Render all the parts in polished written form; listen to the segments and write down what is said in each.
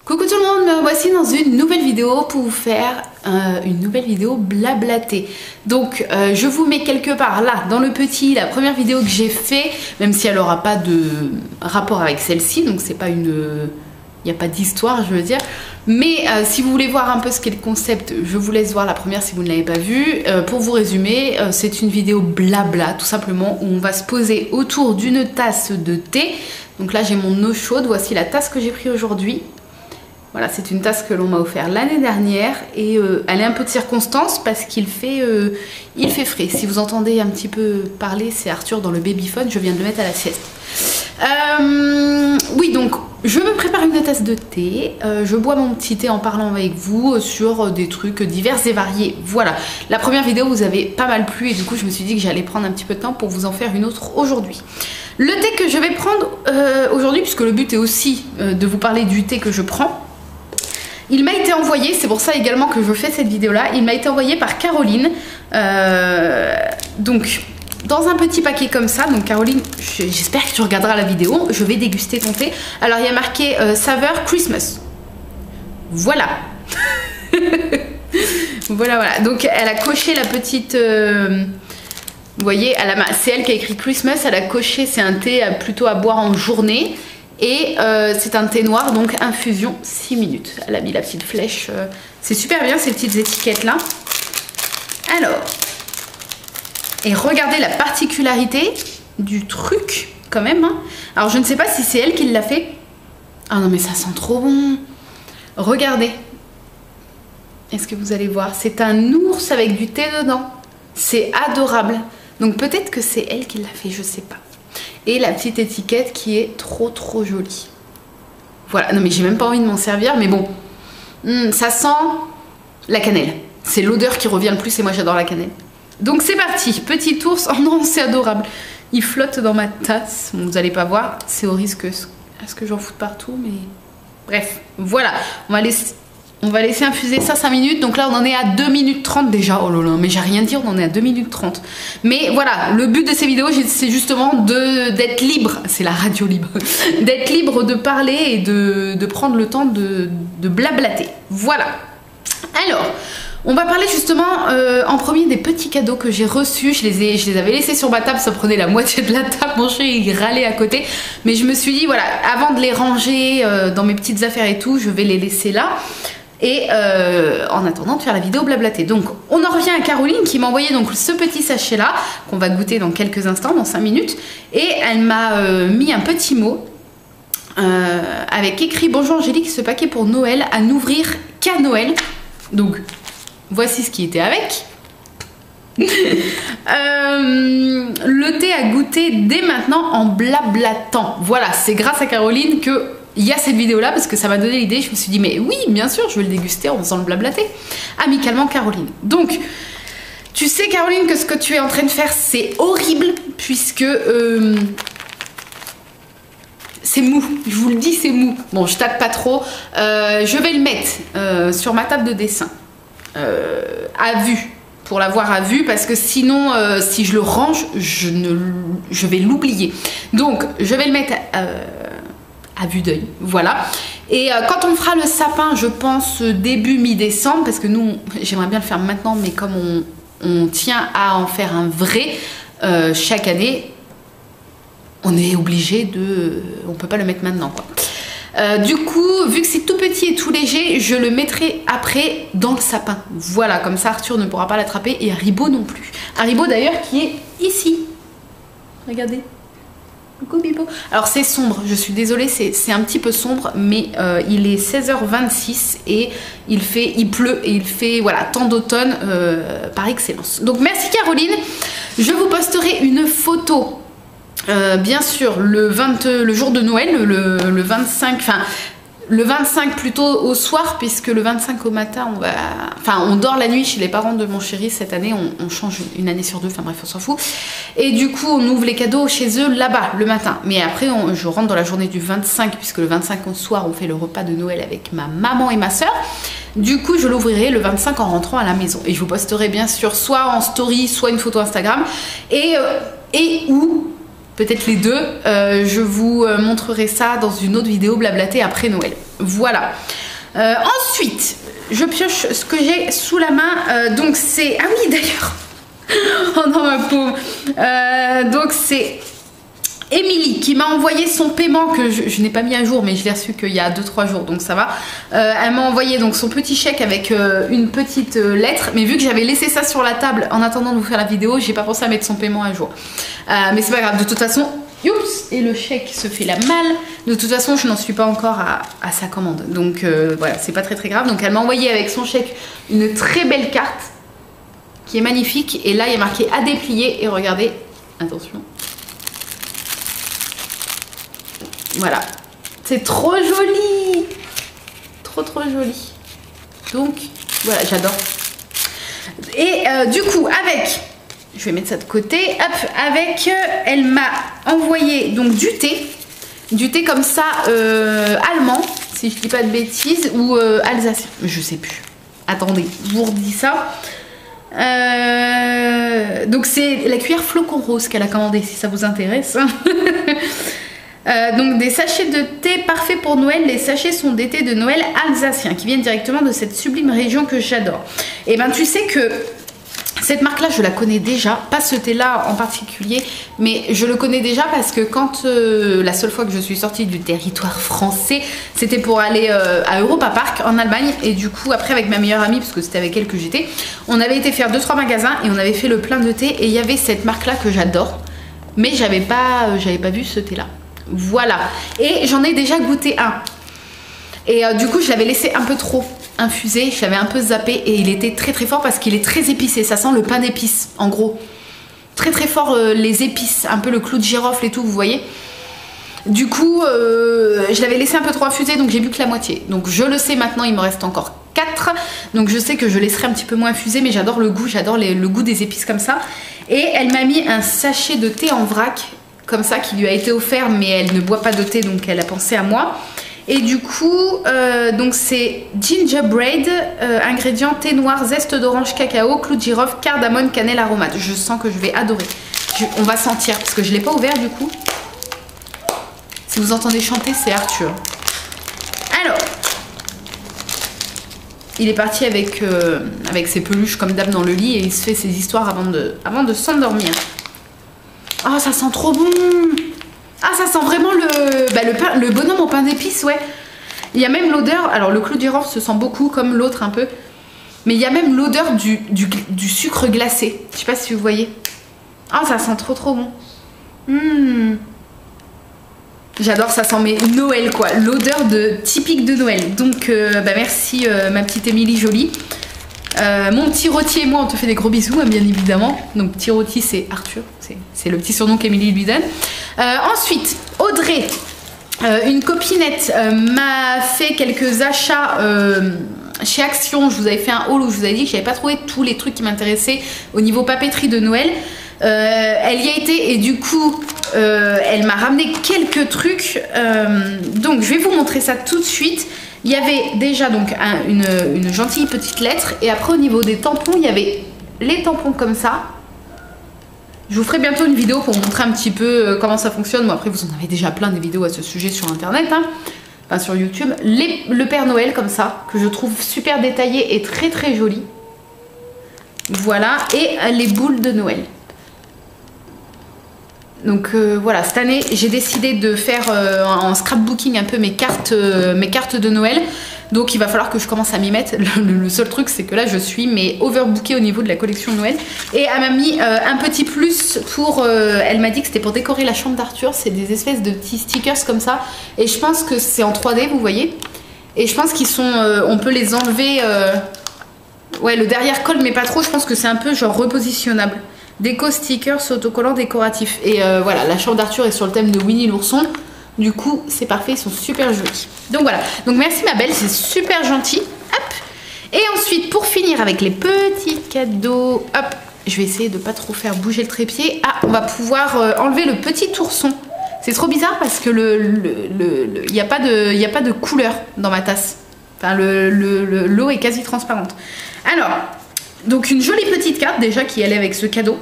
Coucou tout le monde, me voici dans une nouvelle vidéo pour vous faire une nouvelle vidéo blablatée. Donc je vous mets quelque part là dans le petit la première vidéo que j'ai fait, même si elle n'aura pas de rapport avec celle-ci, donc c'est pas une... il n'y a pas d'histoire je veux dire. Mais si vous voulez voir un peu ce qu'est le concept, je vous laisse voir la première si vous ne l'avez pas vue. Pour vous résumer, c'est une vidéo blabla tout simplement où on va se poser autour d'une tasse de thé. Donc là j'ai mon eau chaude, voici la tasse que j'ai pris aujourd'hui. Voilà, c'est une tasse que l'on m'a offert l'année dernière et elle est un peu de circonstance parce qu'il fait frais. Si vous entendez un petit peu parler, c'est Arthur dans le babyphone, je viens de le mettre à la sieste. Oui, donc je me prépare une tasse de thé, je bois mon petit thé en parlant avec vous sur des trucs divers et variés. Voilà, la première vidéo vous avez pas mal plu et du coup je me suis dit que j'allais prendre un petit peu de temps pour vous en faire une autre aujourd'hui. Le thé que je vais prendre aujourd'hui, puisque le but est aussi de vous parler du thé que je prends, il m'a été envoyé, c'est pour ça également que je fais cette vidéo là, il m'a été envoyé par Caroline, donc dans un petit paquet comme ça. Donc Caroline, j'espère que tu regarderas la vidéo, je vais déguster ton thé. Alors il y a marqué saveur Christmas, voilà. voilà, donc elle a coché la petite... vous voyez, c'est elle qui a écrit Christmas, elle a coché, c'est un thé plutôt à boire en journée. Et c'est un thé noir, donc infusion 6 minutes. Elle a mis la petite flèche. C'est super bien ces petites étiquettes là. Alors, et regardez la particularité du truc quand même. Hein. Alors je ne sais pas si c'est elle qui l'a fait. Ah non mais ça sent trop bon. Regardez. Est-ce que vous allez voir? C'est un ours avec du thé dedans. C'est adorable. Donc peut-être que c'est elle qui l'a fait, je sais pas. Et la petite étiquette qui est trop jolie. Voilà, non mais j'ai même pas envie de m'en servir, mais bon. Ça sent la cannelle. C'est l'odeur qui revient le plus et moi j'adore la cannelle. Donc c'est parti, petit ours. Oh non, c'est adorable. Il flotte dans ma tasse. Bon, vous allez pas voir, c'est au risque à ce que j'en foute partout, mais... Bref, voilà. On va laisser infuser ça 5 minutes. Donc là on en est à 2 minutes 30 déjà. Oh là là, mais j'ai rien dit, on en est à 2 minutes 30. Mais voilà, le but de ces vidéos c'est justement d'être libre. C'est la radio libre. D'être libre de parler et de prendre le temps de blablater. Voilà. Alors, on va parler justement en premier des petits cadeaux que j'ai reçus. Je les avais laissés sur ma table, ça prenait la moitié de la table. Mon chéri il râlait à côté. Mais je me suis dit, voilà, avant de les ranger dans mes petites affaires et tout, je vais les laisser là. Et en attendant de faire la vidéo blablatée. Donc on en revient à Caroline qui m'a envoyé donc ce petit sachet là qu'on va goûter dans quelques instants, dans 5 minutes. Et elle m'a mis un petit mot avec écrit: bonjour Angélique, ce paquet pour Noël à n'ouvrir qu'à Noël. Donc voici ce qui était avec. Le thé à goûter dès maintenant en blablatant. Voilà, c'est grâce à Caroline que il y a cette vidéo là parce que ça m'a donné l'idée. Je me suis dit mais oui bien sûr je vais le déguster en faisant le blablater. Amicalement Caroline. Donc tu sais Caroline que ce que tu es en train de faire c'est horrible puisque c'est mou, je vous le dis c'est mou. Bon je tâte pas trop, je vais le mettre sur ma table de dessin à vue, pour l'avoir à vue parce que sinon si je le range je vais l'oublier. Donc je vais le mettre à vue d'œil, voilà. Et quand on fera le sapin, je pense début mi-décembre, parce que nous, j'aimerais bien le faire maintenant, mais comme on tient à en faire un vrai chaque année, on est obligé de... On peut pas le mettre maintenant, quoi. Du coup, vu que c'est tout petit et tout léger, je le mettrai après dans le sapin. Voilà, comme ça Arthur ne pourra pas l'attraper et Haribo non plus. Haribo d'ailleurs qui est ici. Regardez. Coucou Bibo. Alors c'est sombre, je suis désolée, c'est un petit peu sombre, mais il est 16h26 et il pleut et il fait voilà temps d'automne par excellence. Donc merci Caroline, je vous posterai une photo bien sûr le jour de Noël, le 25, enfin le 25 plutôt au soir, puisque le 25 au matin on dort la nuit chez les parents de mon chéri cette année, on change une année sur deux, enfin bref on s'en fout. Et du coup on ouvre les cadeaux chez eux là-bas le matin. Mais après je rentre dans la journée du 25, puisque le 25 au soir on fait le repas de Noël avec ma maman et ma soeur. Du coup, je l'ouvrirai le 25 en rentrant à la maison. Et je vous posterai bien sûr soit en story, soit une photo Instagram. Et ou, peut-être les deux, je vous montrerai ça dans une autre vidéo blablatée après Noël. Voilà. Ensuite, je pioche ce que j'ai sous la main. Donc c'est... Ah oui, d'ailleurs. Oh non, ma pauvre. Donc c'est... Émilie qui m'a envoyé son paiement que je n'ai pas mis à jour, mais je l'ai reçu qu'il y a 2-3 jours, donc ça va. Elle m'a envoyé donc son petit chèque avec une petite lettre, mais vu que j'avais laissé ça sur la table en attendant de vous faire la vidéo, j'ai pas pensé à mettre son paiement à jour. Mais c'est pas grave, de toute façon, oups, et le chèque se fait la malle. De toute façon, je n'en suis pas encore à sa commande, donc voilà, c'est pas très grave. Donc elle m'a envoyé avec son chèque une très belle carte qui est magnifique, et là il y a marqué à déplier, et regardez, attention. Voilà, c'est trop joli, trop joli. Donc voilà, j'adore. Et du coup avec, je vais mettre ça de côté, hop, avec, elle m'a envoyé donc du thé comme ça, allemand, si je dis pas de bêtises, ou alsacien, je sais plus. Attendez, je vous redis ça. Donc c'est la cuillère flocon rose qu'elle a commandé, si ça vous intéresse. Donc des sachets de thé parfaits pour Noël. Les sachets sont des thés de Noël alsaciens qui viennent directement de cette sublime région que j'adore. Et ben tu sais que cette marque là je la connais déjà, pas ce thé là en particulier, mais je le connais déjà parce que quand la seule fois que je suis sortie du territoire français, c'était pour aller à Europa Park en Allemagne, et du coup après avec ma meilleure amie, parce que c'était avec elle que j'étais, on avait été faire 2-3 magasins et on avait fait le plein de thé, et il y avait cette marque là que j'adore, mais j'avais pas vu ce thé là. Voilà, et j'en ai déjà goûté un, et du coup je l'avais laissé un peu trop infuser, je l'avais un peu zappé, et il était très fort parce qu'il est très épicé, ça sent le pain d'épices en gros, très fort, les épices, un peu le clou de girofle et tout, vous voyez. Du coup je l'avais laissé un peu trop infuser, donc j'ai bu que la moitié, donc je le sais maintenant, il me reste encore 4, donc je sais que je laisserai un petit peu moins infuser, mais j'adore le goût, j'adore le goût des épices comme ça. Et elle m'a mis un sachet de thé en vrac comme ça qui lui a été offert, mais elle ne boit pas de thé, donc elle a pensé à moi. Et du coup donc c'est gingerbread, ingrédients thé noir, zeste d'orange, cacao, clou de girofle, cardamome, cannelle, aromate. Je sens que je vais adorer. On va sentir parce que je l'ai pas ouvert du coup. Si vous entendez chanter, c'est Arthur. Alors il est parti avec ses peluches comme d'hab dans le lit, et il se fait ses histoires avant de s'endormir. Oh, ça sent trop bon. Ah, ça sent vraiment le bonhomme au pain d'épices, ouais. Il y a même l'odeur, alors le clou de girofle se sent beaucoup comme l'autre un peu, mais il y a même l'odeur du sucre glacé. Je sais pas si vous voyez. Ah, ça sent trop bon. J'adore, ça sent mais Noël quoi, l'odeur typique de Noël. Donc merci ma petite Émilie jolie. Mon petit rôti et moi on te fait des gros bisous, hein, bien évidemment. Donc petit rôti c'est Arthur, c'est le petit surnom qu'Émilie lui donne. Ensuite Audrey, une copinette, m'a fait quelques achats chez Action. Je vous avais fait un haul où je vous avais dit que j'avais pas trouvé tous les trucs qui m'intéressaient au niveau papeterie de Noël. Elle y a été, et du coup elle m'a ramené quelques trucs, donc je vais vous montrer ça tout de suite. Il y avait déjà donc une gentille petite lettre, et après au niveau des tampons, il y avait les tampons comme ça. Je vous ferai bientôt une vidéo pour vous montrer un petit peu comment ça fonctionne. Bon, après vous en avez déjà plein des vidéos à ce sujet sur internet, hein. Enfin sur YouTube. Le Père Noël comme ça, que je trouve super détaillé et très joli. Voilà, et les boules de Noël. Donc voilà, cette année j'ai décidé de faire en scrapbooking un peu mes cartes de Noël. Donc il va falloir que je commence à m'y mettre. Le seul truc c'est que là je suis overbookée au niveau de la collection de Noël. Et elle m'a mis un petit plus pour... elle m'a dit que c'était pour décorer la chambre d'Arthur. C'est des espèces de petits stickers comme ça. Et je pense que c'est en 3D, vous voyez. Et je pense qu'ils sont... on peut les enlever... ouais, le derrière colle mais pas trop. Je pense que c'est un peu genre repositionnable. Déco stickers autocollants décoratifs. Et voilà, la chambre d'Arthur est sur le thème de Winnie l'ourson. Du coup, c'est parfait, ils sont super jolis. Donc voilà, donc merci ma belle, c'est super gentil. Hop. Et ensuite, pour finir avec les petits cadeaux, hop, je vais essayer de pas trop faire bouger le trépied. Ah, on va pouvoir enlever le petit ourson. C'est trop bizarre parce que il n'y a pas de couleur dans ma tasse. Enfin, l'eau est quasi transparente. Alors, donc une jolie petite carte déjà qui allait avec ce cadeau.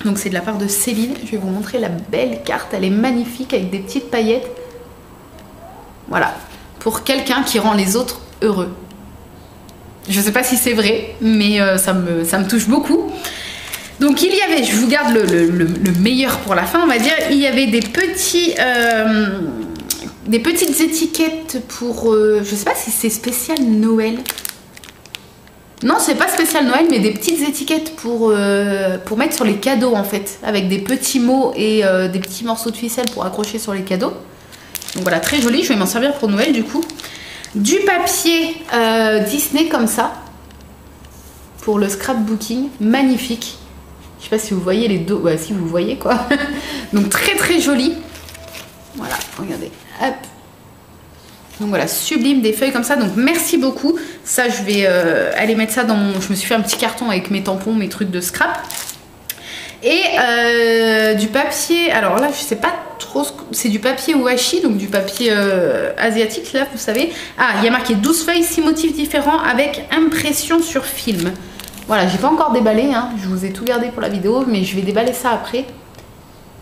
Donc c'est de la part de Céline. Je vais vous montrer la belle carte. Elle est magnifique avec des petites paillettes. Voilà. Pour quelqu'un qui rend les autres heureux. Je sais pas si c'est vrai, mais ça me touche beaucoup. Donc il y avait, je vous garde le meilleur pour la fin, on va dire. Il y avait des petites étiquettes pour... je sais pas si c'est spécial Noël. Non, c'est pas spécial Noël, mais des petites étiquettes pour mettre sur les cadeaux en fait. Avec des petits mots et des petits morceaux de ficelle pour accrocher sur les cadeaux. Donc voilà, très joli, je vais m'en servir pour Noël du coup. Du papier Disney comme ça. Pour le scrapbooking, magnifique. Je sais pas si vous voyez les dos, ouais, si vous voyez quoi. Donc très très joli. Voilà, regardez. Hop. Donc voilà, sublime, des feuilles comme ça. Donc merci beaucoup. Ça, je vais aller mettre ça dans mon... Je me suis fait un petit carton avec mes tampons, mes trucs de scrap. Et du papier... Alors là, je sais pas trop... C'est du papier washi, donc du papier asiatique, là, vous savez. Ah, il y a marqué 12 feuilles, 6 motifs différents avec impression sur film. Voilà, j'ai pas encore déballé, hein. Je vous ai tout gardé pour la vidéo, mais je vais déballer ça après.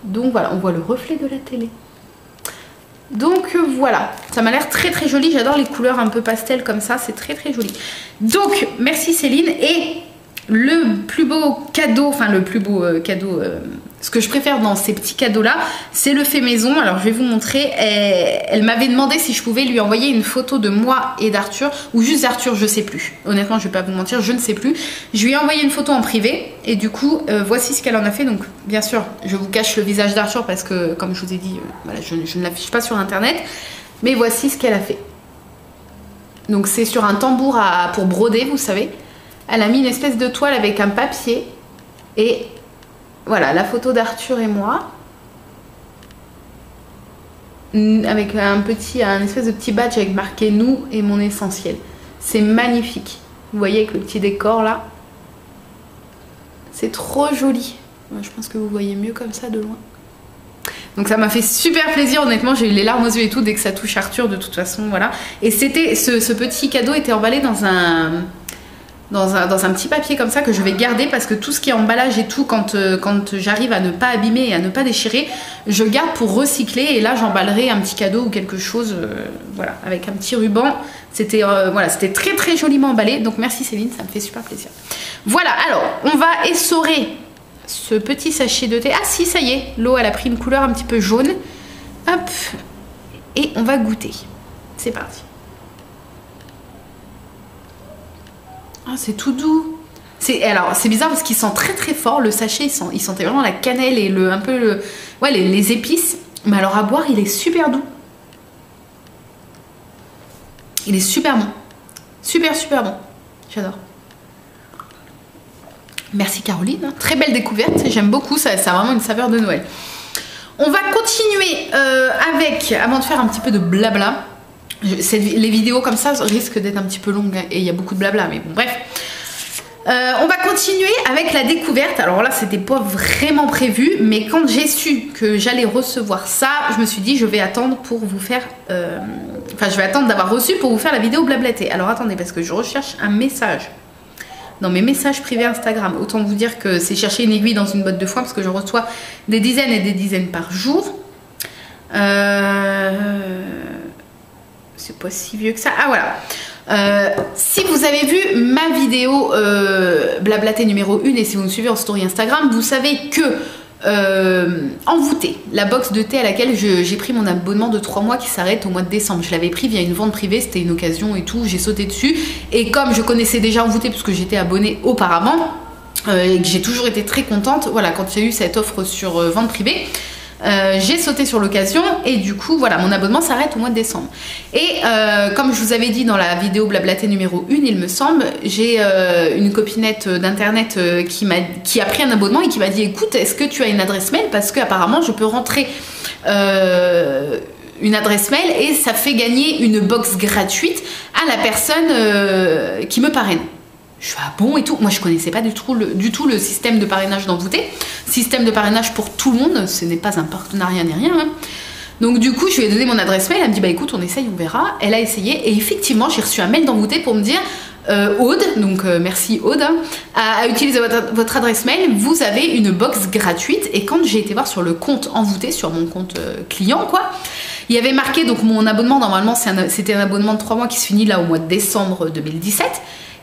Donc voilà, on voit le reflet de la télé. Donc voilà, ça m'a l'air très très joli. J'adore les couleurs un peu pastel comme ça, c'est très très joli. Donc merci Céline. Et le plus beau cadeau, enfin le plus beau cadeau, ce que je préfère dans ces petits cadeaux là, c'est le fait maison. Alors je vais vous montrer. Elle m'avait demandé si je pouvais lui envoyer une photo de moi et d'Arthur, ou juste d'Arthur, je sais plus. Honnêtement, je vais pas vous mentir, je ne sais plus. Je lui ai envoyé une photo en privé et du coup voici ce qu'elle en a fait. Donc bien sûr, je vous cache le visage d'Arthur parce que comme je vous ai dit, voilà, je ne l'affiche pas sur internet. Mais voici ce qu'elle a fait. Donc c'est sur un tambour pour broder, vous savez. Elle a mis une espèce de toile avec un papier et voilà la photo d'Arthur et moi avec un espèce de petit badge avec marqué nous et mon essentiel. C'est magnifique. Vous voyez avec le petit décor là. C'est trop joli. Je pense que vous voyez mieux comme ça de loin. Donc ça m'a fait super plaisir, honnêtement, j'ai eu les larmes aux yeux et tout dès que ça touche Arthur de toute façon, voilà. Et c'était ce petit cadeau était emballé dans un petit papier comme ça que je vais garder parce que tout ce qui est emballage et tout, quand j'arrive à ne pas abîmer et à ne pas déchirer, je garde pour recycler et là j'emballerai un petit cadeau ou quelque chose, voilà, avec un petit ruban. C'était voilà, c'était très très joliment emballé, donc merci Céline, ça me fait super plaisir. Voilà, alors on va essorer ce petit sachet de thé. Ah si, ça y est, l'eau elle a pris une couleur un petit peu jaune. Hop, et on va goûter. C'est parti. Ah, c'est tout doux. Alors c'est bizarre parce qu'il sent très très fort. Le sachet il sentait vraiment la cannelle et ouais, les épices. Mais alors à boire il est super doux. Il est super bon. Super super bon. J'adore. Merci Caroline. Très belle découverte. J'aime beaucoup. Ça a vraiment une saveur de Noël. On va continuer avec, avant de faire un petit peu de blabla. Les vidéos comme ça risquent d'être un petit peu longues et il y a beaucoup de blabla, mais bon bref. On va continuer avec la découverte. Alors là c'était pas vraiment prévu, mais quand j'ai su que j'allais recevoir ça, je me suis dit je vais attendre pour vous faire enfin je vais attendre d'avoir reçu pour vous faire la vidéo blablater. Alors attendez, parce que je recherche un message dans mes messages privés Instagram. Autant vous dire que c'est chercher une aiguille dans une botte de foin, parce que je reçois des dizaines et des dizaines par jour. C'est pas si vieux que ça. Ah voilà. Si vous avez vu ma vidéo blablaté numéro 1 et si vous me suivez en story Instagram, vous savez que Envoûté, la box de thé à laquelle j'ai pris mon abonnement de 3 mois qui s'arrête au mois de décembre. Je l'avais pris via une vente privée, c'était une occasion et tout, j'ai sauté dessus. Et comme je connaissais déjà Envoûté parce que j'étais abonnée auparavant et que j'ai toujours été très contente, voilà, quand il y a eu cette offre sur vente privée, j'ai sauté sur l'occasion et du coup voilà, mon abonnement s'arrête au mois de décembre. Et comme je vous avais dit dans la vidéo blablaté numéro 1 il me semble, j'ai une copinette d'internet qui a pris un abonnement et qui m'a dit écoute, est-ce que tu as une adresse mail, parce qu'apparemment je peux rentrer une adresse mail et ça fait gagner une box gratuite à la personne qui me parraine. Je suis ah bon et tout. Moi je connaissais pas du tout le système de parrainage d'Envoûté. Système de parrainage pour tout le monde, ce n'est pas un partenariat ni rien. Hein. Donc du coup, je lui ai donné mon adresse mail, elle me dit bah écoute, on essaye, on verra. Elle a essayé et effectivement, j'ai reçu un mail d'envoûté pour me dire Aude, donc merci Aude, à utiliser votre adresse mail, vous avez une box gratuite. Et quand j'ai été voir sur le compte envoûté, sur mon compte client quoi, il y avait marqué, donc mon abonnement normalement c'était un abonnement de 3 mois qui se finit là au mois de décembre 2017,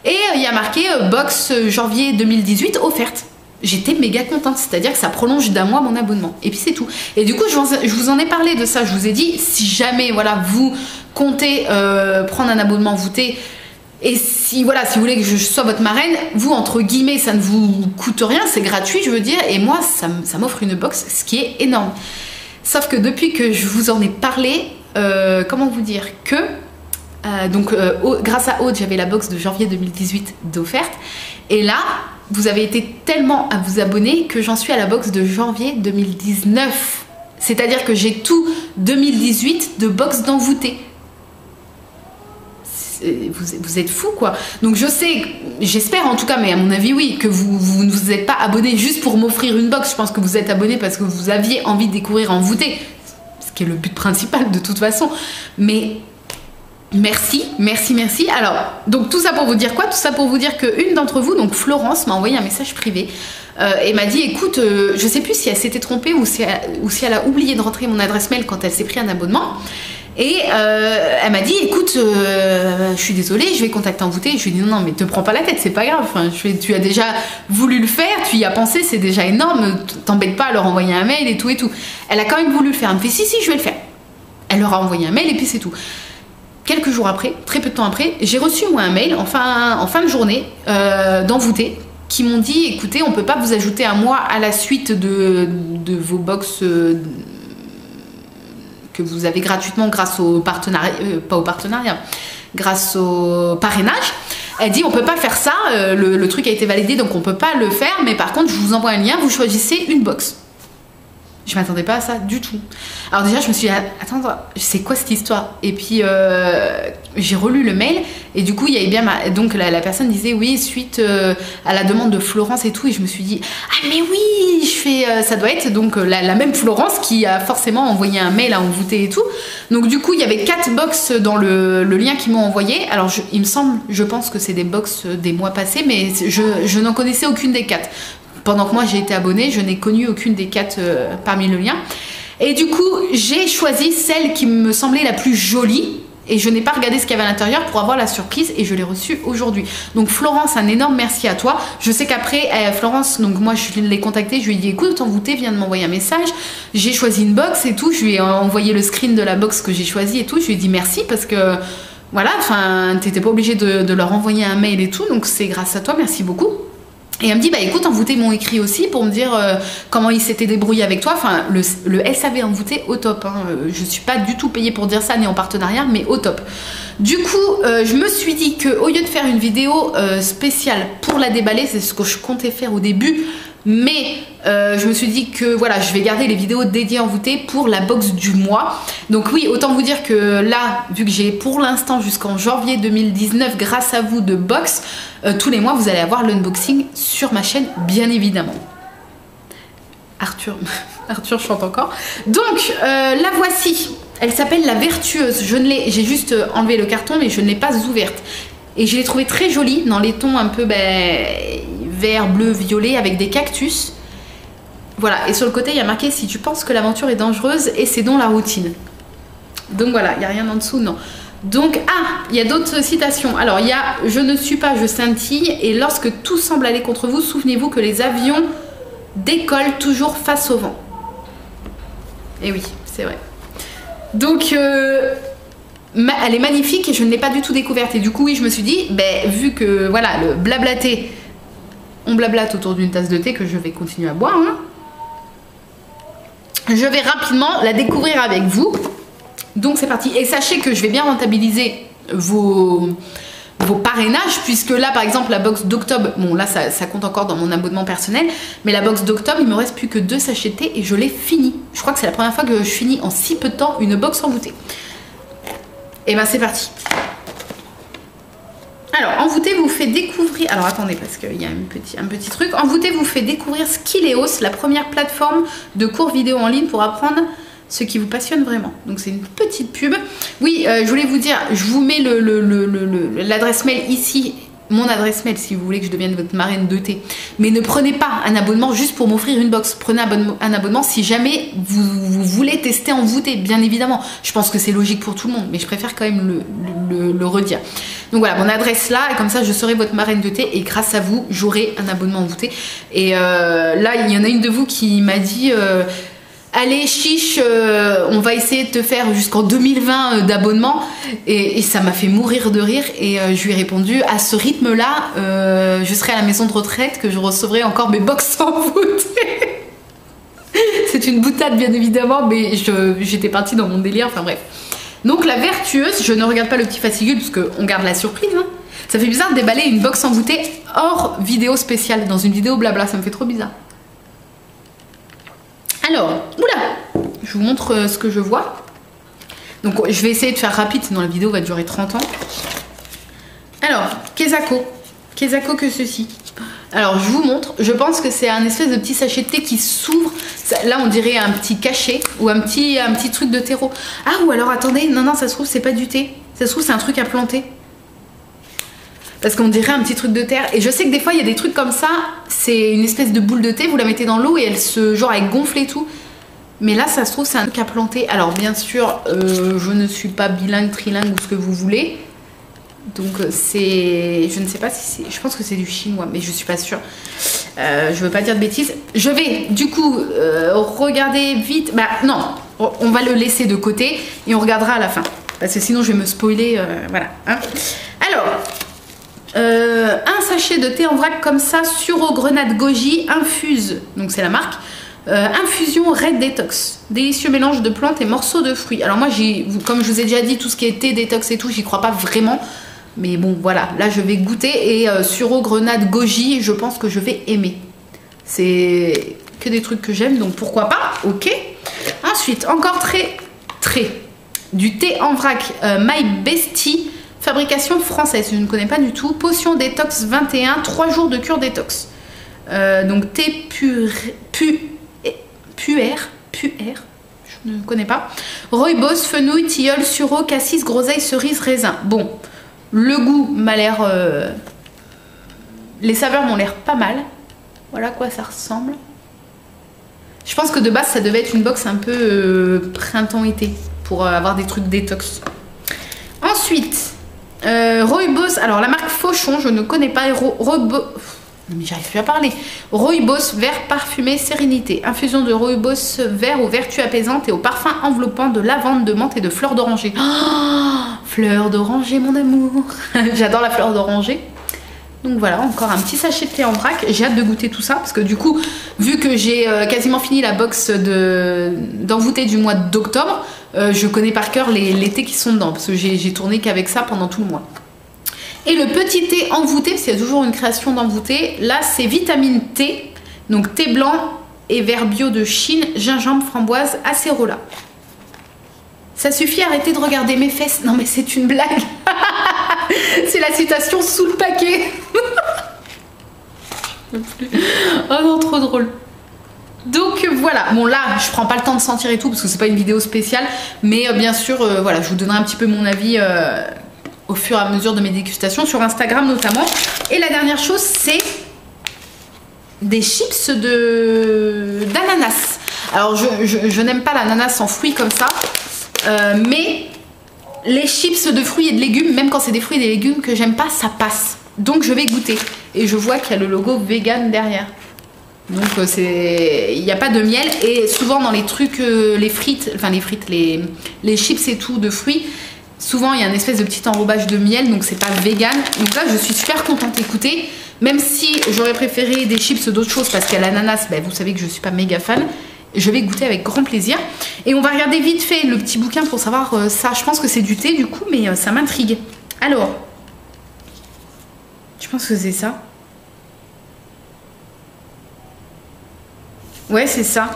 et il y a marqué box janvier 2018 offerte. J'étais méga contente, c'est-à-dire que ça prolonge d'1 mois mon abonnement. Et puis c'est tout. Et du coup, je vous en ai parlé de ça. Je vous ai dit, si jamais voilà, vous comptez prendre un abonnement envoûté, et si voilà, si vous voulez que je sois votre marraine, vous entre guillemets, ça ne vous coûte rien, c'est gratuit, je veux dire. Et moi, ça m'offre une box, ce qui est énorme. Sauf que depuis que je vous en ai parlé, comment vous dire que grâce à Aude, j'avais la box de janvier 2018 d'offerte. Et là, vous avez été tellement à vous abonner que j'en suis à la box de janvier 2019. C'est-à-dire que j'ai tout 2018 de box d'envoûté. Vous êtes fous quoi. Donc je sais, j'espère en tout cas, mais à mon avis oui, que vous ne vous êtes pas abonné juste pour m'offrir une box. Je pense que vous êtes abonné parce que vous aviez envie de découvrir envoûté, ce qui est le but principal de toute façon. Mais merci, merci, merci. Alors, donc tout ça pour vous dire quoi? Tout ça pour vous dire qu'une d'entre vous, donc Florence, m'a envoyé un message privé et m'a dit, écoute, je sais plus si elle s'était trompée ou si elle a oublié de rentrer mon adresse mail quand elle s'est pris un abonnement. Et elle m'a dit, écoute, je suis désolée, je vais contacter envoûté. Je lui ai dit, non, mais te prends pas la tête, c'est pas grave. Enfin, tu as déjà voulu le faire, tu y as pensé, c'est déjà énorme. T'embête pas à leur envoyer un mail et tout et tout. Elle a quand même voulu le faire. Elle me fait, si, je vais le faire. Elle leur a envoyé un mail et puis c'est tout. Quelques jours après, très peu de temps après, j'ai reçu moi un mail en fin de journée d'envoûté qui m'ont dit, écoutez, on peut pas vous ajouter un mois à la suite de vos box que vous avez gratuitement grâce au partenariat, pas au partenariat, grâce au parrainage. Elle dit on peut pas faire ça, le truc a été validé donc on peut pas le faire, mais par contre je vous envoie un lien, vous choisissez une box. Je m'attendais pas à ça du tout. Alors déjà je me suis dit attends, c'est quoi cette histoire? Et puis j'ai relu le mail et du coup il y avait bien donc la personne disait oui suite à la demande de Florence et tout, et je me suis dit ah mais oui, je fais ça doit être donc la même Florence qui a forcément envoyé un mail à envoûter et tout. Donc du coup il y avait 4 box dans le lien qu'ils m'ont envoyé. Alors il me semble, je pense que c'est des box des mois passés, mais je n'en connaissais aucune des 4. Pendant que moi j'ai été abonnée, je n'ai connu aucune des 4 parmi le lien. Et du coup, j'ai choisi celle qui me semblait la plus jolie. Et je n'ai pas regardé ce qu'il y avait à l'intérieur pour avoir la surprise. Et je l'ai reçue aujourd'hui. Donc Florence, un énorme merci à toi. Je sais qu'après, Florence, donc moi je l'ai contactée. Je lui ai dit, écoute, envoûté vient de m'envoyer un message. J'ai choisi une box et tout. Je lui ai envoyé le screen de la box que j'ai choisie et tout. Je lui ai dit merci parce que... Voilà, enfin, t'étais pas obligée de leur envoyer un mail et tout. Donc c'est grâce à toi, merci beaucoup. Et elle me dit, bah écoute, envoûté m'ont écrit aussi pour me dire comment ils s'étaient débrouillés avec toi. Enfin, le SAV envoûté au top. Hein. Je suis pas du tout payée pour dire ça, ni en partenariat, mais au top. Du coup, je me suis dit qu'au lieu de faire une vidéo spéciale pour la déballer, c'est ce que je comptais faire au début, mais je me suis dit que voilà, je vais garder les vidéos dédiées envoûtées pour la box du mois. Donc oui, autant vous dire que là, vu que j'ai pour l'instant jusqu'en janvier 2019 grâce à vous de box, tous les mois vous allez avoir l'unboxing sur ma chaîne, bien évidemment. Arthur chante encore. Donc la voici, elle s'appelle la Vertueuse. J'ai juste enlevé le carton mais je ne l'ai pas ouverte. Et je l'ai trouvée très jolie dans les tons un peu vert, bleu, violet avec des cactus. Voilà, et sur le côté il y a marqué si tu penses que l'aventure est dangereuse et c'est donc la routine. Donc voilà, il n'y a rien en dessous, non. Donc, il y a d'autres citations. Alors, il y a je ne suis pas, je scintille, et lorsque tout semble aller contre vous, souvenez-vous que les avions décollent toujours face au vent. Et oui, c'est vrai. Donc, elle est magnifique et je ne l'ai pas du tout découverte. Et du coup, oui, je me suis dit, vu que voilà, le blablaté, on blablate autour d'une tasse de thé que je vais continuer à boire, hein, je vais rapidement la découvrir avec vous. Donc c'est parti. Et sachez que je vais bien rentabiliser vos parrainages, puisque là par exemple la box d'octobre, bon là ça compte encore dans mon abonnement personnel, mais la box d'octobre il me reste plus que 2 sachets de thé et je l'ai fini. Je crois que c'est la première fois que je finis en si peu de temps une box envoûtée. Et ben c'est parti. Alors envoûté vous fait découvrir, alors attendez parce qu'il y a un petit truc. Envoûté vous fait découvrir Skileos, la première plateforme de cours vidéo en ligne pour apprendre ce qui vous passionne vraiment. Donc c'est une petite pub. Oui, je voulais vous dire, je vous mets l'adresse mail ici, mon adresse mail si vous voulez que je devienne votre marraine de thé. Mais ne prenez pas un abonnement juste pour m'offrir une box. Prenez un abonnement si jamais vous voulez tester envoûté, bien évidemment. Je pense que c'est logique pour tout le monde, mais je préfère quand même le redire. Donc voilà, mon adresse là, et comme ça je serai votre marraine de thé et grâce à vous, j'aurai un abonnement envoûté. Et là, il y en a une de vous qui m'a dit... allez chiche, on va essayer de te faire jusqu'en 2020 d'abonnement et ça m'a fait mourir de rire et je lui ai répondu à ce rythme là je serai à la maison de retraite que je recevrai encore mes box envoûtées. C'est une boutade bien évidemment, mais j'étais partie dans mon délire, enfin bref. Donc la vertueuse, je ne regarde pas le petit fascicule parce qu'on garde la surprise, hein. Ça fait bizarre de déballer une box envoûtée hors vidéo spéciale, dans une vidéo blabla, ça me fait trop bizarre. Alors, oula, je vous montre ce que je vois. Donc je vais essayer de faire rapide, sinon la vidéo va durer 30 ans. Alors, Kezako. Kezako que ceci. Alors, je vous montre. Je pense que c'est un espèce de petit sachet de thé qui s'ouvre. Là, on dirait un petit cachet ou un petit truc de terreau. Ah, ou alors, attendez. Non, ça se trouve, c'est pas du thé. Ça se trouve, c'est un truc à planter. Parce qu'on dirait un petit truc de terre. Et je sais que des fois, il y a des trucs comme ça. C'est une espèce de boule de thé. Vous la mettez dans l'eau et elle gonfle et tout. Mais là, ça se trouve, c'est un truc à planter. Alors, bien sûr, je ne suis pas bilingue, trilingue ou ce que vous voulez. Donc, je ne sais pas si c'est... Je pense que c'est du chinois, mais je suis pas sûre. Je veux pas dire de bêtises. Je vais, du coup, regarder vite. Bah, non. On va le laisser de côté et on regardera à la fin. Parce que sinon, je vais me spoiler. Voilà. Hein. Alors... un sachet de thé en vrac comme ça, Suro Grenade Goji infuse, donc c'est la marque, infusion Red Detox, délicieux mélange de plantes et morceaux de fruits. Alors moi, comme je vous ai déjà dit, tout ce qui est thé détox et tout, j'y crois pas vraiment, mais bon voilà, là je vais goûter. Et Suro Grenade Goji, je pense que je vais aimer, c'est que des trucs que j'aime, donc pourquoi pas. Ok. Ensuite, encore du thé en vrac, My Bestie, fabrication française, je ne connais pas du tout. Potion détox 21, 3 jours de cure détox. Donc thé puer, je ne connais pas. Rooibos, fenouil, tilleul, sureau, cassis, groseille, cerise, raisin. Bon, le goût m'a l'air... les saveurs m'ont l'air pas mal. Voilà à quoi ça ressemble. Je pense que de base, ça devait être une box un peu printemps-été pour avoir des trucs détox. Ensuite... Rooibos, alors la marque Fauchon, je ne connais pas. Mais j'arrive plus à parler. Rooibos vert parfumé sérénité, infusion de rooibos vert aux vertus apaisantes et au parfum enveloppant de lavande, de menthe et de fleur d'oranger. Oh, fleur d'oranger, mon amour. J'adore la fleur d'oranger. Donc voilà, encore un petit sachet de thé en vrac. J'ai hâte de goûter tout ça parce que du coup, vu que j'ai quasiment fini la box d'envoûté du mois d'octobre, je connais par cœur les thés qui sont dedans parce que j'ai tourné qu'avec ça pendant tout le mois. Et le petit thé envoûté, parce qu'il y a toujours une création d'envoûté, là c'est vitamine T, donc thé blanc et verre bio de Chine, gingembre, framboise, acérola. Ça suffit, arrêtez de regarder mes fesses. Non mais c'est une blague. C'est la citation sous le paquet. Oh non, trop drôle. Donc voilà, bon là je prends pas le temps de sentir et tout parce que c'est pas une vidéo spéciale, mais bien sûr voilà, je vous donnerai un petit peu mon avis au fur et à mesure de mes dégustations sur Instagram notamment. Et la dernière chose, c'est des chips d'ananas. Alors je n'aime pas l'ananas en fruits comme ça, mais les chips de fruits et de légumes, même quand c'est des fruits et des légumes que j'aime pas, ça passe. Donc je vais goûter. Et je vois qu'il y a le logo vegan derrière. Donc il n'y a pas de miel. Et souvent dans les trucs, les chips et tout de fruits, souvent il y a une espèce de petit enrobage de miel, donc c'est pas vegan. Donc là je suis super contente. Écoutez, même si j'aurais préféré des chips d'autres choses parce qu'à l'ananas, ben, vous savez que je suis pas méga fan, je vais goûter avec grand plaisir. Et on va regarder vite fait le petit bouquin pour savoir ça. Je pense que c'est du thé du coup, mais ça m'intrigue. Alors, je pense que c'est ça. Ouais, c'est ça.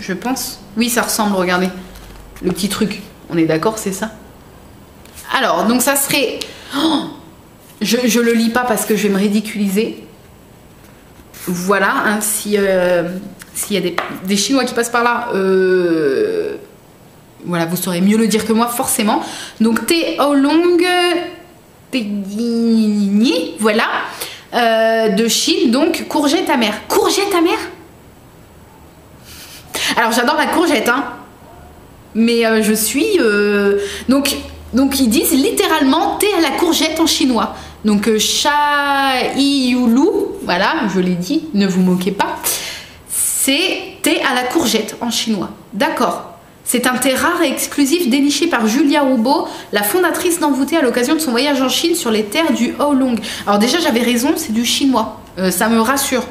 Je pense. Oui, ça ressemble, regardez. Le petit truc. On est d'accord, c'est ça. Alors, donc ça serait... Oh, je le lis pas parce que je vais me ridiculiser. Voilà, hein, s'il y a des Chinois qui passent par là, voilà, vous saurez mieux le dire que moi forcément. Donc thé oolong, voilà, de Chine, donc courgette amère. Courgette amère? Alors j'adore la courgette, hein, mais je suis... Donc ils disent littéralement thé à la courgette en chinois. Donc cha yulu, voilà, je l'ai dit, ne vous moquez pas. C'est thé à la courgette en chinois. D'accord. C'est un thé rare et exclusif déniché par Julia Roubaud, la fondatrice d'Envoûtée à l'occasion de son voyage en Chine sur les terres du Oolong. Alors déjà j'avais raison, c'est du chinois. Ça me rassure.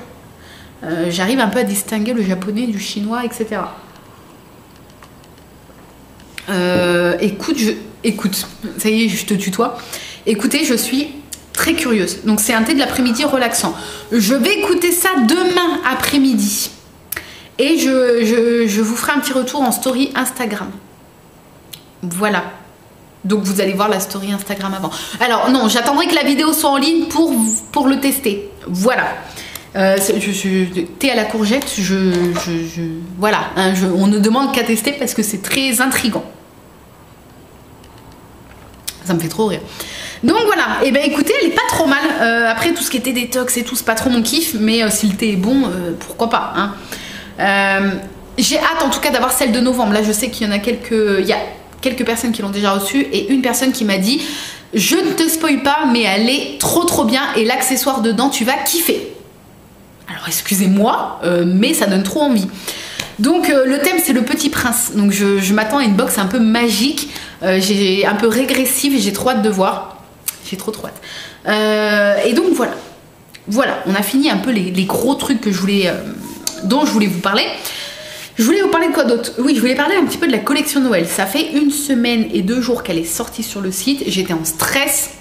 J'arrive un peu à distinguer le japonais du chinois, etc. Écoute, ça y est, je te tutoie. Écoutez, je suis très curieuse. Donc c'est un thé de l'après-midi relaxant. Je vais écouter ça demain après-midi. Et je vous ferai un petit retour en story Instagram. Voilà. Donc vous allez voir la story Instagram avant. Alors non, j'attendrai que la vidéo soit en ligne pour le tester. Voilà. Thé à la courgette, voilà. Hein, on ne demande qu'à tester parce que c'est très intriguant. Ça me fait trop rire. Donc voilà, et ben écoutez, elle est pas trop mal. Après tout ce qui était détox et tout, c'est pas trop mon kiff, mais si le thé est bon, pourquoi pas, hein. J'ai hâte en tout cas d'avoir celle de novembre. Là je sais qu'il y en a quelques personnes qui l'ont déjà reçue et une personne qui m'a dit je ne te spoil pas mais elle est trop bien et l'accessoire dedans tu vas kiffer. Alors excusez-moi mais ça donne trop envie. Donc le thème c'est le Petit Prince. Donc je m'attends à une box un peu magique, j'ai un peu régressive et j'ai trop hâte de voir. J'ai trop hâte. Et donc voilà, on a fini un peu les gros trucs que dont je voulais vous parler. Je voulais vous parler de quoi d'autre? Oui, je voulais parler un petit peu de la collection Noël. Ça fait 1 semaine et 2 jours qu'elle est sortie sur le site. J'étais en stress.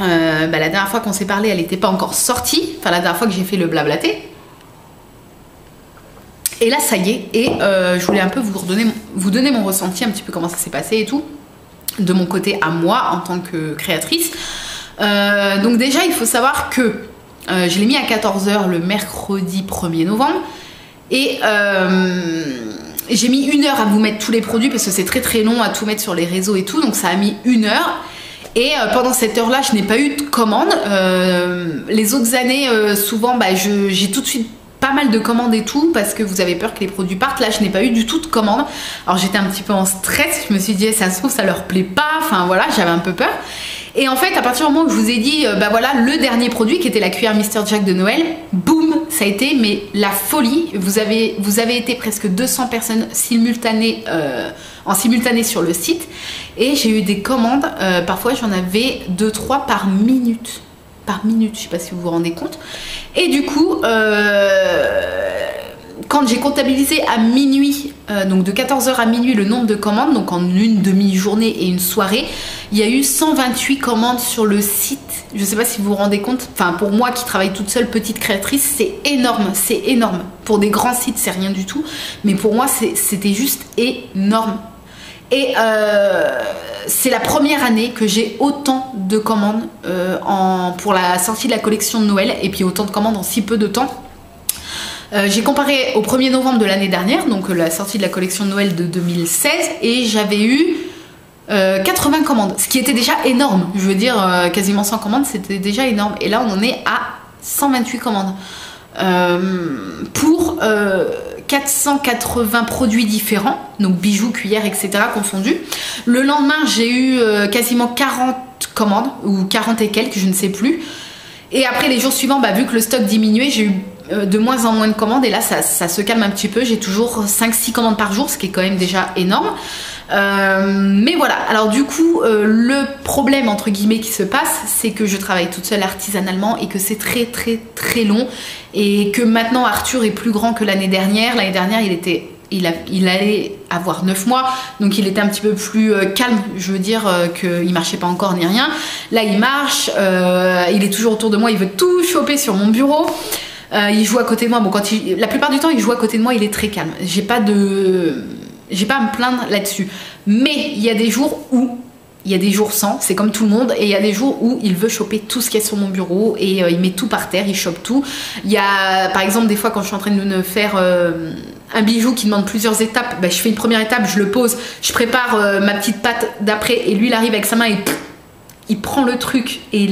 La dernière fois qu'on s'est parlé, elle n'était pas encore sortie. Enfin, la dernière fois que j'ai fait le blablaté. Et là, ça y est. Et je voulais un peu vous donner mon ressenti, un petit peu comment ça s'est passé et tout. De mon côté à moi, en tant que créatrice. Donc déjà, il faut savoir que je l'ai mis à 14 h le mercredi 1er novembre. Et j'ai mis 1 heure à vous mettre tous les produits parce que c'est très long à tout mettre sur les réseaux et tout. Donc ça a mis 1 heure. Et pendant cette heure-là, je n'ai pas eu de commande. Les autres années, souvent, j'ai tout de suite pas mal de commandes et tout parce que vous avez peur que les produits partent. Là, je n'ai pas eu du tout de commandes. Alors j'étais un petit peu en stress. Je me suis dit, ça se trouve, ça leur plaît pas. Enfin voilà, j'avais un peu peur. Et en fait, à partir du moment où je vous ai dit, voilà, le dernier produit qui était la cuillère Mr Jack de Noël, boum, ça a été mais la folie. Vous avez été presque 200 personnes en simultané sur le site. Et j'ai eu des commandes, parfois j'en avais 2-3 par minute. Je sais pas si vous vous rendez compte. Et du coup, quand j'ai comptabilisé à minuit, donc de 14 h à minuit le nombre de commandes, donc en une demi-journée et une soirée, il y a eu 128 commandes sur le site. Je sais pas si vous vous rendez compte, enfin pour moi qui travaille toute seule, petite créatrice, c'est énorme, c'est énorme. Pour des grands sites, c'est rien du tout, mais pour moi c'était juste énorme. Et c'est la première année que j'ai autant de commandes pour la sortie de la collection de Noël, et puis autant de commandes en si peu de temps. J'ai comparé au 1er novembre de l'année dernière, donc la sortie de la collection de Noël de 2016, et j'avais eu 80 commandes, ce qui était déjà énorme. Je veux dire, quasiment 100 commandes, c'était déjà énorme. Et là, on en est à 128 commandes pour 480 produits différents, donc bijoux, cuillères, etc. confondus. Le lendemain, j'ai eu quasiment 40 commandes, ou 40 et quelques, je ne sais plus. Et après, les jours suivants, vu que le stock diminuait, j'ai eu de moins en moins de commandes. Et là, ça se calme un petit peu. J'ai toujours 5-6 commandes par jour, ce qui est quand même déjà énorme. Mais voilà, alors du coup le problème entre guillemets qui se passe, c'est que je travaille toute seule artisanalement et que c'est très long, et que maintenant Arthur est plus grand que l'année dernière. L'année dernière il allait avoir 9 mois, donc il était un petit peu plus calme, je veux dire qu'il marchait pas encore ni rien. Là il marche, il est toujours autour de moi, il veut tout choper sur mon bureau. Il joue à côté de moi, bon la plupart du temps il joue à côté de moi, il est très calme, j'ai pas à me plaindre là-dessus. Mais il y a des jours où, il y a des jours sans, c'est comme tout le monde, et il y a des jours où il veut choper tout ce qu'il y a sur mon bureau, et il met tout par terre, il chope tout. Il y a par exemple des fois quand je suis en train de me faire un bijou qui demande plusieurs étapes, ben, je fais une première étape, je le pose, je prépare ma petite pâte d'après et lui il arrive avec sa main et il prend le truc et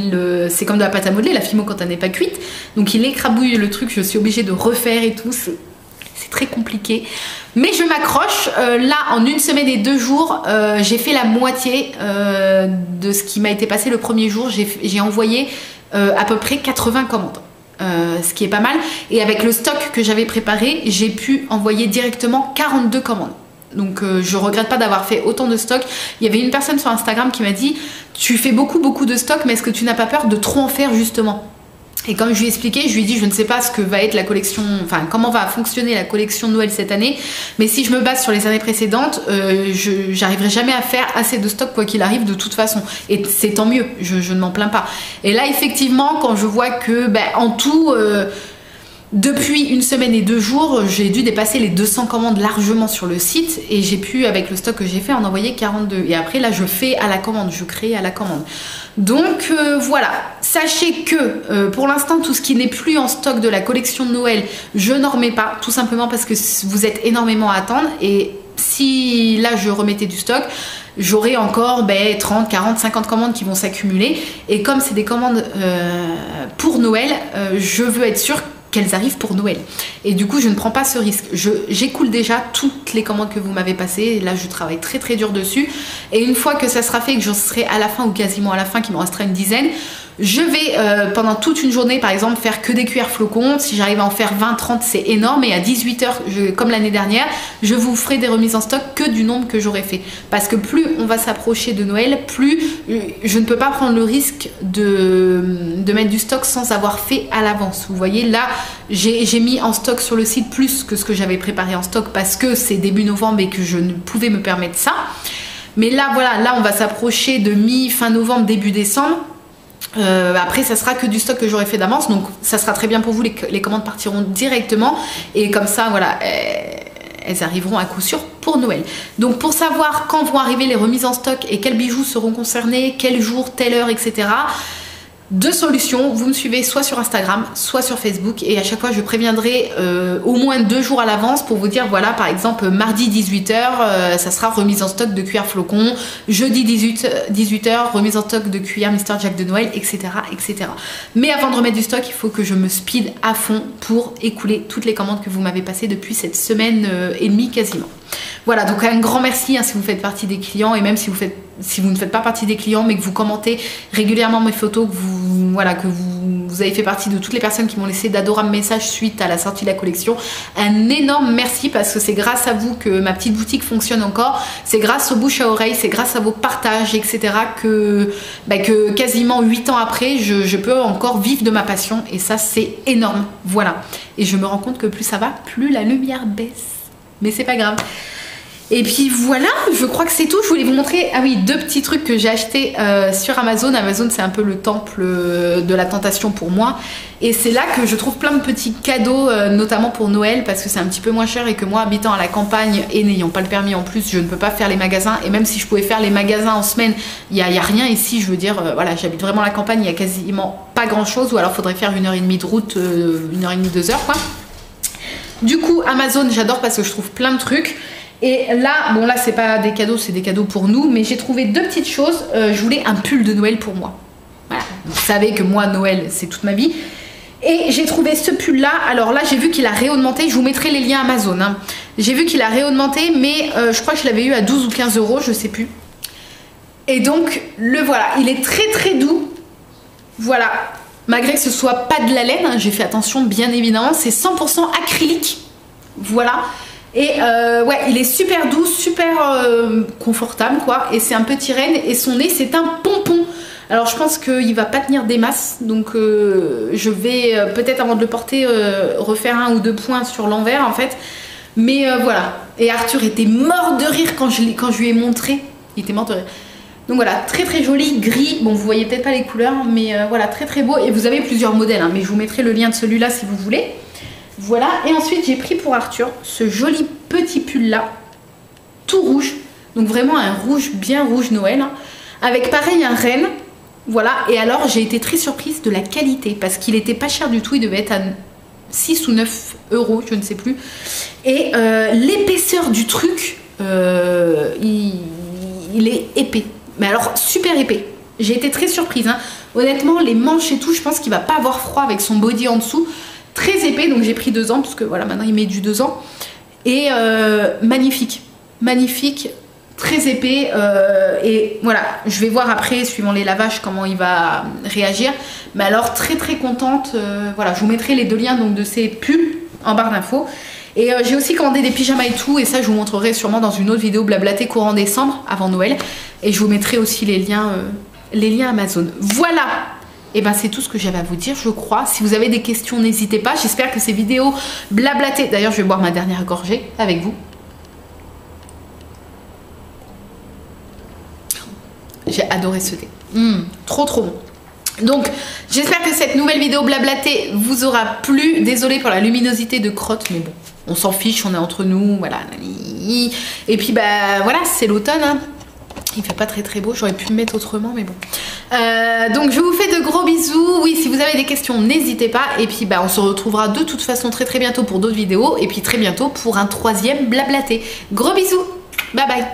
c'est comme de la pâte à modeler, la fimo quand elle n'est pas cuite, donc il écrabouille le truc, je suis obligée de refaire et tout, c'est très compliqué. Mais je m'accroche, là en 1 semaine et 2 jours, j'ai fait la moitié de ce qui m'a été passé le premier jour, j'ai envoyé à peu près 80 commandes. Ce qui est pas mal, et avec le stock que j'avais préparé, j'ai pu envoyer directement 42 commandes. Donc je regrette pas d'avoir fait autant de stock. Il y avait une personne sur Instagram qui m'a dit tu fais beaucoup de stock, mais est-ce que tu n'as pas peur de trop en faire justement? Et comme je lui ai expliqué, je lui ai dit je ne sais pas ce que va être la collection, enfin comment va fonctionner la collection de Noël cette année, mais si je me base sur les années précédentes, j'arriverai jamais à faire assez de stock quoi qu'il arrive de toute façon. Et c'est tant mieux, je ne m'en plains pas. Et là effectivement quand je vois que en tout... depuis 1 semaine et 2 jours, j'ai dû dépasser les 200 commandes largement sur le site et j'ai pu, avec le stock que j'ai fait, en envoyer 42. Et après, là, je fais à la commande, je crée à la commande. Donc voilà, sachez que pour l'instant, tout ce qui n'est plus en stock de la collection de Noël, je n'en remets pas, tout simplement parce que vous êtes énormément à attendre. Et si là, je remettais du stock, j'aurai encore 30, 40, 50 commandes qui vont s'accumuler. Et comme c'est des commandes pour Noël, je veux être sûre qu'elles arrivent pour Noël. Et du coup, je ne prends pas ce risque. J'écoule déjà toutes les commandes que vous m'avez passées. Et là, je travaille très dur dessus. Et une fois que ça sera fait, que j'en serai à la fin ou quasiment à la fin, qu'il me restera une dizaine, je vais pendant toute une journée, par exemple, faire que des cuillères flocons. Si j'arrive à en faire 20, 30, c'est énorme. Et à 18h, comme l'année dernière, je vous ferai des remises en stock que du nombre que j'aurai fait. Parce que plus on va s'approcher de Noël, plus je ne peux pas prendre le risque de mettre du stock sans avoir fait à l'avance. Vous voyez, là, j'ai mis en stock sur le site plus que ce que j'avais préparé en stock parce que c'est début novembre et que je ne pouvais me permettre ça. Mais là, voilà, là, on va s'approcher de fin novembre, début décembre. Après ça sera que du stock que j'aurai fait d'avance, donc ça sera très bien pour vous, les commandes partiront directement et comme ça voilà, elles arriveront à coup sûr pour Noël. Donc pour savoir quand vont arriver les remises en stock et quels bijoux seront concernés, quel jour, telle heure, etc., 2 solutions, vous me suivez soit sur Instagram, soit sur Facebook et à chaque fois je préviendrai au moins 2 jours à l'avance pour vous dire voilà, par exemple mardi 18h ça sera remise en stock de cuillères flocons, jeudi 18h remise en stock de cuillères Mr Jack de Noël, etc., etc. Mais avant de remettre du stock, il faut que je me speed à fond pour écouler toutes les commandes que vous m'avez passées depuis cette semaine et demie quasiment. Voilà, donc un grand merci si vous faites partie des clients et même si vous ne faites pas partie des clients mais que vous commentez régulièrement mes photos, que vous avez fait partie de toutes les personnes qui m'ont laissé d'adorables messages suite à la sortie de la collection. Un énorme merci parce que c'est grâce à vous que ma petite boutique fonctionne encore, c'est grâce aux bouche à oreille, c'est grâce à vos partages, etc. que quasiment 8 ans après, je peux encore vivre de ma passion et ça c'est énorme, voilà. Et je me rends compte que plus ça va, plus la lumière baisse. Mais c'est pas grave. Et puis voilà, je crois que c'est tout. Je voulais vous montrer, ah oui, 2 petits trucs que j'ai achetés sur Amazon. Amazon, c'est un peu le temple de la tentation pour moi. Et c'est là que je trouve plein de petits cadeaux, notamment pour Noël, parce que c'est un petit peu moins cher et que moi, habitant à la campagne et n'ayant pas le permis en plus, je ne peux pas faire les magasins. Et même si je pouvais faire les magasins en semaine, il n'y a rien ici. Je veux dire, voilà, j'habite vraiment à la campagne, il n'y a quasiment pas grand-chose. Ou alors, il faudrait faire 1h30 de route, 1h30, 2 heures, quoi. Du coup, Amazon, j'adore parce que je trouve plein de trucs. Et là, bon là c'est pas des cadeaux, c'est des cadeaux pour nous, mais j'ai trouvé 2 petites choses. Je voulais un pull de Noël pour moi. Voilà, vous savez que moi Noël c'est toute ma vie. Et j'ai trouvé ce pull là, alors là j'ai vu qu'il a réaugmenté, je vous mettrai les liens Amazon. Hein. J'ai vu qu'il a réaugmenté, mais je crois que je l'avais eu à 12 ou 15 euros, je sais plus. Et donc le voilà, il est très doux. Voilà, malgré que ce soit pas de la laine, hein, j'ai fait attention bien évidemment, c'est 100% acrylique. Voilà. Et ouais, il est super doux, super confortable quoi. Et c'est un petit renne et son nez c'est un pompon. Alors je pense qu'il va pas tenir des masses. Donc je vais peut-être avant de le porter refaire 1 ou 2 points sur l'envers en fait. Mais voilà. Et Arthur était mort de rire quand je lui ai montré. Il était mort de rire. Donc voilà, très joli, gris. Bon vous voyez peut-être pas les couleurs. Mais voilà, très beau. Et vous avez plusieurs modèles. Hein, mais je vous mettrai le lien de celui-là si vous voulez. Voilà, et ensuite j'ai pris pour Arthur ce joli petit pull là, tout rouge, donc vraiment un rouge, bien rouge Noël, hein, avec pareil un renne, voilà, et alors j'ai été très surprise de la qualité, parce qu'il était pas cher du tout, il devait être à 6 ou 9 euros, je ne sais plus, Et l'épaisseur du truc, il est épais. Mais alors super épais. J'ai été très surprise. Hein. Honnêtement, les manches et tout, je pense qu'il va pas avoir froid avec son body en dessous. Très épais, donc j'ai pris 2 ans, parce que voilà, maintenant il met du 2 ans. Et magnifique. Magnifique. Très épais. Et voilà, je vais voir après, suivant les lavages, comment il va réagir. Mais alors, très très contente. Voilà, je vous mettrai les 2 liens donc, de ces pulls en barre d'infos. Et j'ai aussi commandé des pyjamas et tout, et ça je vous montrerai sûrement dans une autre vidéo blablaté courant décembre, avant Noël. Et je vous mettrai aussi les liens Amazon. Voilà. Et ben c'est tout ce que j'avais à vous dire, je crois. Si vous avez des questions, n'hésitez pas. J'espère que ces vidéos blablatées... D'ailleurs, je vais boire ma dernière gorgée avec vous. J'ai adoré ce thé. Trop trop bon. Donc, j'espère que cette nouvelle vidéo blablatée vous aura plu. Désolée pour la luminosité de crotte, mais bon, on s'en fiche, on est entre nous, voilà. Et puis, bah voilà, c'est l'automne, hein. Il fait pas très très beau, j'aurais pu me mettre autrement, mais bon. Donc, je vous fais de gros bisous. Oui, si vous avez des questions, n'hésitez pas. Et puis, bah, on se retrouvera de toute façon très très bientôt pour d'autres vidéos. Et puis, très bientôt pour un 3e blablaté. Gros bisous, bye bye.